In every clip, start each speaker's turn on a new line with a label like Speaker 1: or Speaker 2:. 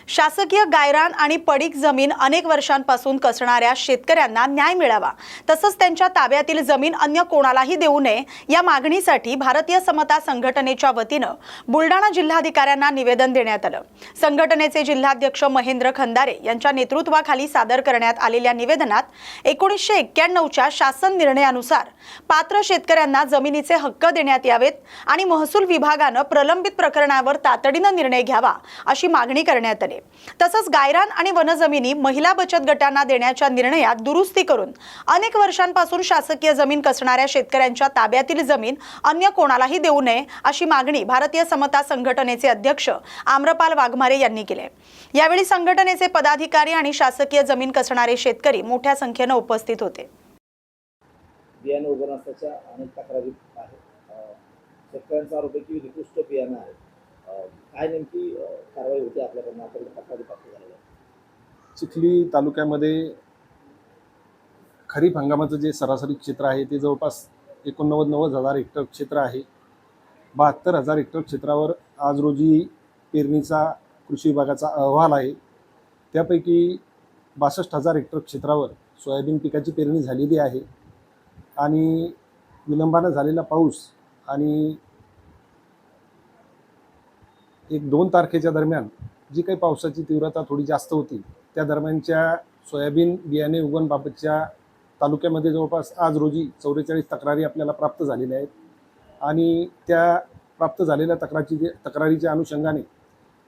Speaker 1: शासकीय गायरान आणि पडीक जमीन अनेक वर्षांपासून कसणाऱ्या शेतकऱ्यांना न्याय मिळावा तसंच त्यांच्या ताब्यातील जमीन अन्य कोणालाही देऊ नये या मागणीसाठी भारतीय समता संघटनेच्या वतीने बुलढाणा जिल्हाधिकाऱ्यांना निवेदन देण्यात आलं। संघटनेचे जिल्हाध्यक्ष महेंद्र खंदारे यांच्या नेतृत्वाखाली सादर करण्यात आलेल्या निवेदनात 1991च्या शासन निर्णयानुसार पात्र शेतकऱ्यांना जमिनीचे हक्क देण्यात यावेत आणि महसूल विभागाने प्रलंबित प्रकरणावर तातडीने निर्णय घ्यावा अशी मागणी करण्यात आली। तसंच गायरान आणि वनजमिनी महिला बचत गटांना देण्याच्या निर्णयात दुरुस्ती करून अनेक वर्षांपासून शासकीय जमीन कसणाऱ्या शेतकऱ्यांच्या ताब्यातील जमीन अन्य कोणालाही देऊ नये अशी मागणी भारतीय समता संघटनेचे अध्यक्ष आम्रपाल वाघमारे यांनी केली। यावेळी संघटनेचे पदाधिकारी आणि शासकीय जमीन कसणारे शेतकरी मोठ्या संख्येने उपस्थित होते।
Speaker 2: बियाणे उगवण्याच्या अनेक तक्रारी आहेत। शेतकऱ्यांचा आरोप आहे की निकृष्ट बियाणं आहे। काय नेमकी कारवाई होती आपल्याकडून तक्रारी प्राप्त झालेल्या?
Speaker 3: चिखली तालुक्यामध्ये खरीप हंगामाचं जे सरासरी क्षेत्र आहे ते जवळपास 89,000 हेक्टर क्षेत्र आहे। 72,000 हेक्टर क्षेत्रावर आज रोजी पेरणीचा कृषी विभागाचा अहवाल आहे। त्यापैकी 62,000 हेक्टर क्षेत्रावर सोयाबीन पिकाची पेरणी झालेली आहे आणि विलंबाने झालेला पाऊस आणि 1-2 तारखेच्या दरम्यान जी काही पावसाची तीव्रता थोडी जास्त होती त्या दरम्यानच्या सोयाबीन बियाणे उगवणबाबतच्या तालुक्यामध्ये जवळपास आज रोजी 44 तक्रारी आपल्याला प्राप्त झालेल्या आहेत आणि त्या प्राप्त झालेल्या तक्रारीच्या अनुषंगाने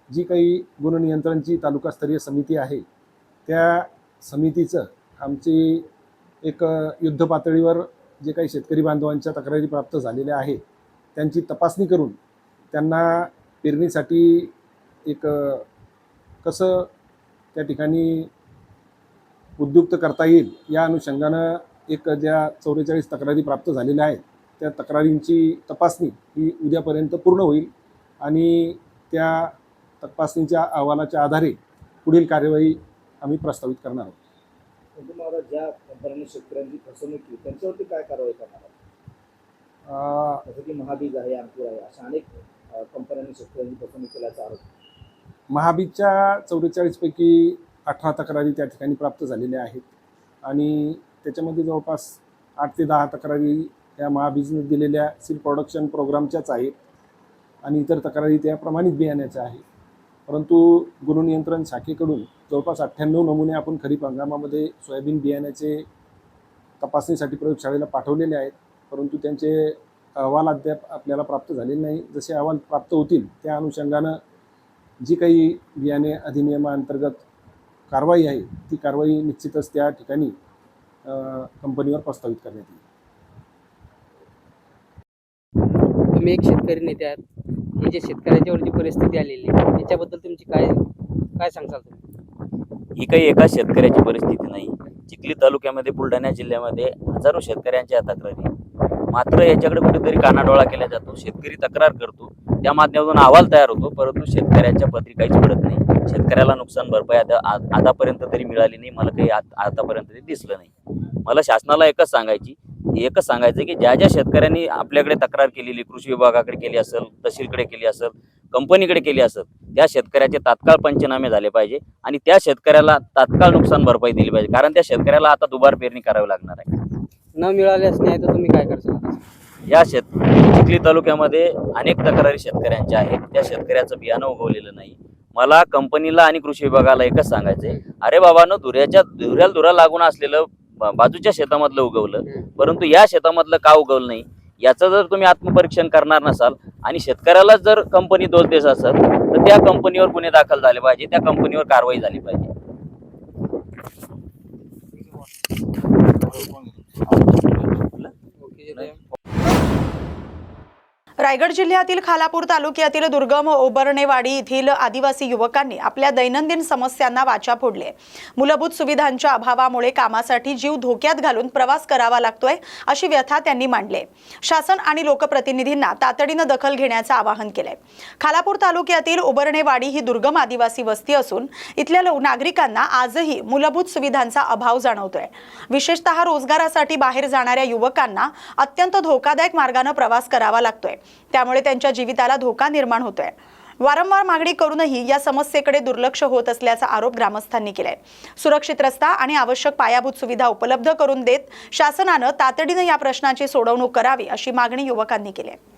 Speaker 3: जी काही गुणनियंत्रणची तालुकास्तरीय समिती आहे त्या समितीचं आमची एक युद्ध पातळीवर जे काही शेतकरी बांधवांच्या तक्रारी प्राप्त झालेल्या आहेत त्यांची तपासणी करून त्यांना पेरणीसाठी एक कसं त्या ठिकाणी उद्युक्त करता येईल या अनुषंगानं एक ज्या 44 तक्रारी प्राप्त झालेल्या आहेत त्या तक्रारींची तपासणी ही उद्यापर्यंत पूर्ण होईल आणि त्या तपासणीच्या अहवालाच्या आधारे पुढील कार्यवाही आम्ही प्रस्तावित करणार आहोत।
Speaker 2: तुम्हाला ज्या कंपन्यांनी शेतकऱ्यांची फसवणूक केली त्यांच्यावरती काय कारवाई करणार आहात? जसं की महाबीज आहे, अंकुर आहे, अशा अनेक कंपन्यांनी शेतकऱ्यांची फसवणूक केल्याचा आरोप।
Speaker 3: महाबीजच्या 44 पैकी 18 तक्रारी त्या ठिकाणी प्राप्त झालेल्या आहेत आणि त्याच्यामध्ये जवळपास 8 ते 10 तक्रारी त्या महाबीजने दिलेल्या सीड प्रोडक्शन प्रोग्रामच्याच आहेत आणि इतर तक्रारी त्या प्रमाणित बियाण्याच्या आहेत। परंतु गुणनियंत्रण शाखेकडून जवळपास 98 नमुने आपण खरीप हंगामामध्ये सोयाबीन बियाण्याचे तपासणीसाठी प्रयोगशाळेला पाठवलेले आहेत, परंतु त्यांचे अहवाल अद्याप आपल्याला प्राप्त झालेले नाही। जसे अहवाल प्राप्त होतील त्या अनुषंगानं जी काही बियाणे अधिनियमाअंतर्गत कारवाई आहे ती कारवाई निश्चितच त्या ठिकाणी कंपनीवर प्रस्तावित करण्यात येईल।
Speaker 4: तुम्ही एक शेतकरी नेते आहात, ही जी शेतकऱ्याच्यावरची परिस्थिती आलेली आहे याच्याबद्दल तुमची काय सांगाल तुम्ही?
Speaker 5: ही काही एका शेतकऱ्याची परिस्थिती नाही। चिखली तालुक्यामध्ये बुलढाणा जिल्ह्यामध्ये हजारो शेतकऱ्यांच्या तक्रारी, मात्र याच्याकडे कुठेतरी कानाडोळा केला जातो। शेतकरी तक्रार करतो, त्या माध्यमातून अहवाल तयार होतो, परंतु शेतकऱ्यांच्या पत्री काहीच पडत नाही। शेतकऱ्याला नुकसान भरपाई आतापर्यंत तरी मिळाली नाही, मला काही आतापर्यंत तरी दिसलं नाही। मला शासनाला एकच सांगायचं की ज्या ज्या शेतकऱ्यांनी आपल्याकडे तक्रार केलेली, कृषी विभागाकडे केली असेल, तहसीलकडे केली असेल, कंपनीकडे केली असेल, त्या शेतकऱ्याचे तात्काळ पंचनामे झाले पाहिजे आणि त्या शेतकऱ्याला तात्काळ नुकसान भरपाई दिली पाहिजे, कारण त्या शेतकऱ्याला आता दुबार पेरणी करावी लागणार आहे।
Speaker 4: न मिळाल्यास नाही तर तुम्ही काय करता?
Speaker 5: या चिखली तालुक्यामध्ये अनेक तक्रारी शेतकऱ्यांच्या आहेत, त्या शेतकऱ्याचं बियाणं उगवलेलं नाही। मला कंपनीला आणि कृषी विभागाला एकच सांगायचंय, अरे बाबांनो, धुऱ्याला लागून असलेलं बाजूच्या शेतामधलं उगवलं, परंतु या शेतामधलं का उगवलं नाही याचं जर तुम्ही आत्मपरीक्षण करणार नसाल आणि शेतकऱ्याला जर कंपनी दोष देत असेल तर त्या कंपनीवर गुन्हे दाखल झाले पाहिजे, त्या कंपनीवर कारवाई झाली पाहिजे।
Speaker 1: रायगड जिल्ह्यातील खालापूर तालुक्यातील दुर्गम ओबरणेवाडी येथील आदिवासी युवकांनी आपल्या दैनंदिन समस्यांना वाचा फोडले। मूलभूत सुविधांच्या अभावामुळे कामासाठी जीव धोक्यात घालून प्रवास करावा लागतोय अशी व्यथा त्यांनी मांडली। शासन आणि लोकप्रतिनिधींना तातडीने दखल घेण्याचे आवाहन केले। खालापूर तालुक्यातील ओबरणेवाडी ही दुर्गम आदिवासी वस्ती असून इथल्या नागरिकांना आजही मूलभूत सुविधांचा अभाव जाणवतोय। विशेषतः रोजगारासाठी बाहेर जाणाऱ्या युवकांना अत्यंत धोकादायक मार्गाने प्रवास करावा लागतोय, त्यामुळे त्यांच्या जीविताला धोका निर्माण होतोय। वारंवार मागणी करूनही या समस्येकडे दुर्लक्ष होत असल्याचा आरोप ग्रामस्थांनी केलाय। सुरक्षित रस्ता आणि आवश्यक पायाभूत सुविधा उपलब्ध करून देत शासनानं तातडीने या प्रश्नाची सोडवणूक करावी अशी मागणी युवकांनी केली आहे।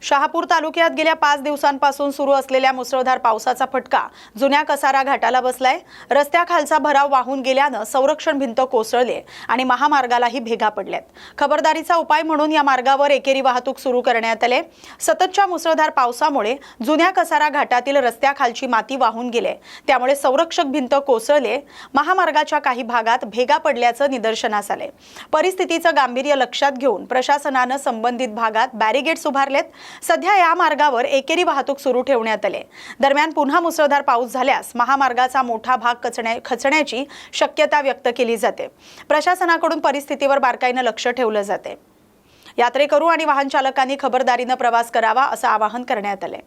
Speaker 1: शहापूर तालुक्यात गेल्या 5 दिवसांपासून सुरू असलेल्या मुसळधार पावसाचा फटका जुन्या कसारा घाटाला बसलाय। रस्त्याखालचा भराव वाहून गेल्यानं संरक्षण भिंत कोसळली आणि महामार्गालाही भेगा पडल्यात। खबरदारीचा उपाय म्हणून या मार्गावर एकेरी वाहतूक सुरू करण्यात आले। सततच्या मुसळधार पावसामुळे जुन्या कसारा घाटातील रस्त्याखालची माती वाहून गेले, त्यामुळे संरक्षक भिंत कोसळले। महामार्गाच्या काही भागात भेगा पडल्याचं निदर्शनास आले। परिस्थितीचं गांभीर्य लक्षात घेऊन प्रशासनानं संबंधित भागात बॅरिगेड्स उभारलेत। सध्या या मार्गावर एकेरी वाहतूक सुरू ठेवण्यात आले। दरम्यान पुन्हा मुसळधार पाऊस झाल्यास महामार्गाचा मोठा भाग खचण्याची शक्यता व्यक्त केली जाते। प्रशासनाकडून परिस्थितीवर बारकाईने लक्ष ठेवलं जाते। यात्रेकरू आणि वाहन चालकांनी खबरदारीने प्रवास करावा असं आवाहन करण्यात आले।